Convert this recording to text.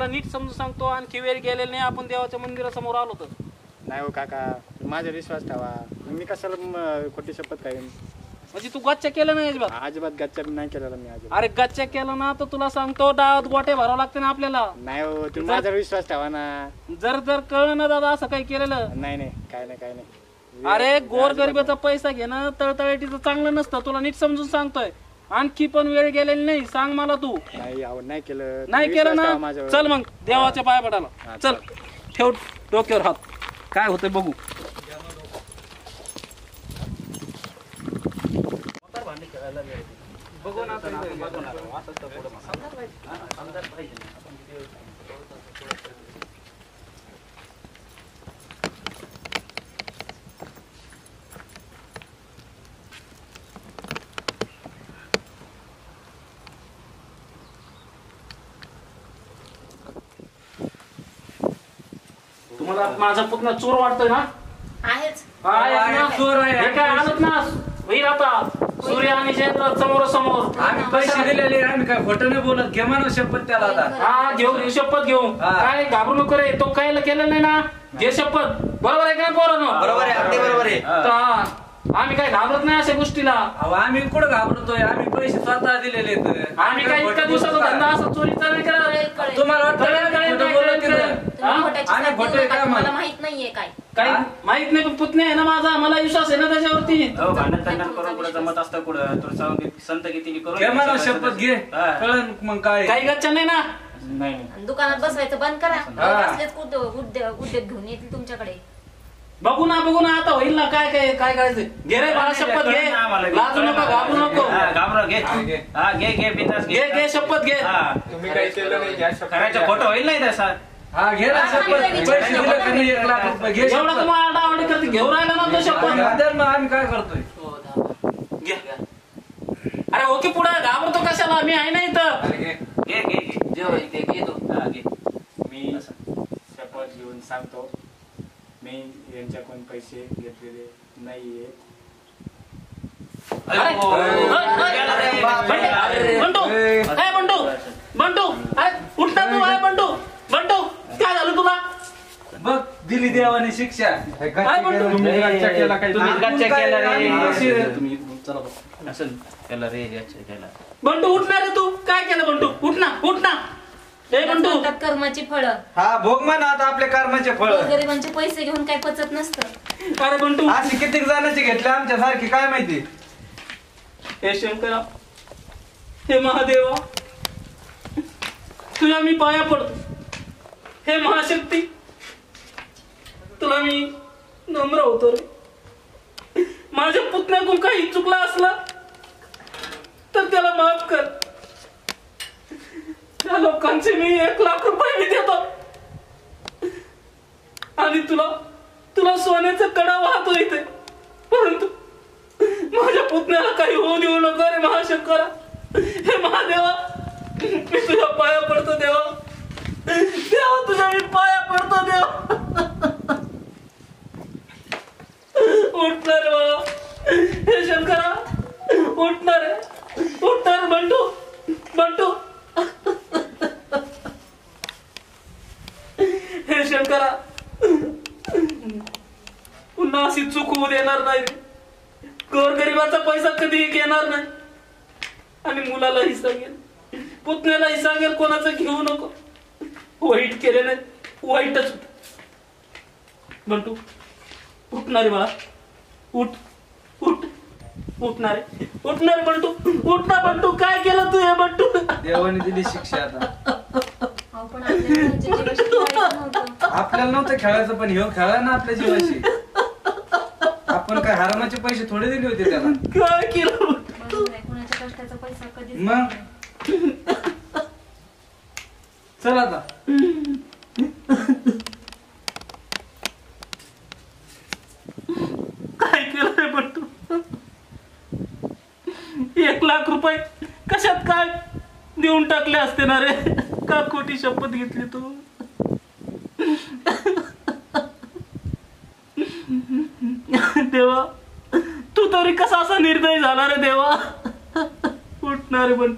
नीट समजून सांगतो, आणखी वेळ गेलेला नाही, आपण देवाच्या मंदिरासमोर आलो तर. नाही हो काका, माझ्यावर विश्वास ठेवा. मी कशाला खोटी शपथ खाईन? म्हणजे तू गच्च्या केलं नाही अजिबात? अजिबात गच्च्या नाही केलेला मी अजिबात. अरे गच्च्या केलं ना तर तुला सांगतो डावात गोटे भरावं लागते ना आपल्याला. नाही हो, तुम्ही माझ्यावर विश्वास ठेवा ना. जर कळलं ना दादा असं काही केलेलं. नाही नाही, काय नाही काय नाही. अरे गोरगरिबाचा पैसा घेणं तळतळीचं चांगलं नसतं, तुला नीट समजून सांगतोय. आणखी पण वेळ गेलेली नाही, सांग मला तू. नाही केलं. नाही केलं ना, चल मग देवाच्या पाया पडायला चल. ठेव डोक्यावर हात, काय होतंय बघू. बघू ना तुम्हाला माझा पुतना चोर वाटतोय ना? आहेच. चोर आहे काय आणत ना होईल आता. सूर्य आणि चंद्र समोर समोर. आम्ही पैसे दिलेले, आम्ही काय खोटं नाही बोलत. घे म्हणून शपथ त्याला आता. हा घेऊ शपथ घेऊ. काय घाबरू नको रे, तो कायला केलं नाही ना. घे शपथ. बरोबर आहे का पोरांनो? बरोबर आहे, अगदी बरोबर आहे. आम्ही काय घाबरत नाही अशा गोष्टीला. आम्ही कुठं घाबरतोय? आम्ही पैसे स्वतः दिलेले. आम्ही काय इतक्या दिवसाचा धंदा असा चोरीचा नाही केला. तुम्हाला मला माहित नाहीये काय. काही माहित नाही, पण पुतणे आहे ना माझा, मला विश्वास आहे ना त्याच्यावरती. जमत असतं कुठं तुला संत किती करून शपथ घे, कळण मग काय. काही गच्चा नाही ना. दुकानात बसवायचं बंद करा. असलेच उद्योग घेऊन येतील तुमच्याकडे. बघू ना आता होईल ना. काय काय काय करायचं. घे रे मला शपथ घे. लाजू नको, घाबरू नको. घाबरा घे बिंदास घे शपथ घे. तुम्ही काही केलं नाही, करायचं खोटं होईल नाही तसा. हा घे ना शपथ. पैसे दिले का नाही? 1 लाख रुपये घे. एवढा तुम्हाला आडावडी करते, घेऊन राहिला ना तो शपथ. मग आम्ही काय करतोय? घे. अरे ओके पुढे घाबरतो कशाला, मी आहे ना इथं. घे घे मी शपथ घेऊन सांगतो मी यांच्याकडून पैसे घेतलेले नाहीये. बंटू काय बंटू बंटू अरे उठता तू आहे बंटू बंटू काय झालं तुला बघ दिली देवाने शिक्षा. काय बंटू तुम्ही गच्चा केला काही तुम्ही गच्चा केला रे. तुम्ही असं केला रे गच्चा केला. बंटू उठणार रे तू काय केलं बंटू उठ ना हे बंटू म्हणतात कर्माची फळं. हा भोग म्हणा आता आपल्या कर्माचे फळ. गरिबांचे पैसे घेऊन काय पचत नसतं. अरे बंटू अशी कित्येक जणांचे घेतले आमच्या सारखी काय माहिती. हे शंकरा हे महादेवा तुला मी पाया पडतो. हे महाशक्ती तुला मी नम्र होतो रे. माझ्या पुतण्याकडून काही चुकला असला तर त्याला माफ कर. त्या लोकांचे मी 1 लाख रुपये मी देतो आणि तुला सोन्याचा कडा वाहतो इथे. परंतु माझ्या पुतण्याला काही होऊ देऊ नको रे महाशंकरा. हे महादेवा मी तुझ्या पाया पडतो देवा. देवा तुझ्या मी पाया पडतो देवा. उठणार बाबा हे शंकरा उठणार बंटू हे शंकरा पुन्हा अशी चूक होऊ देणार नाही. गोरगरिबाचा पैसा कधी घेणार नाही आणि मुलालाही सांगेल पुतण्यालाही सांगेल कोणाचं घेऊ नको. वाईट केले नाही वाईटच होत. बंटू उठणारे बाळा उठणार बंटू काय केलं तू हे बंटू. देवाने दिली शिक्षा आता. अहो, पण आपल्याला जीवाशी खेळायचं नव्हतं. आपल्याला नव्हतं खेळायचं पण ह्यो खेळा ना आपल्या जीवाशी. आपण काय हरामाचे पैसे थोडे दिले होते त्याला. काय केलं बरोबर आहे, कुणाच्या कष्टाचा पैसा कधीच मग? नाही. चल आता काय केलं रे बंटू. 1 लाख रुपये कशात काय देऊन टाकले असते ना रे. का खोटी शपथ घेतली तू. देवा तू तरी कसा असा निर्दय झाला रे देवा. उठणार पण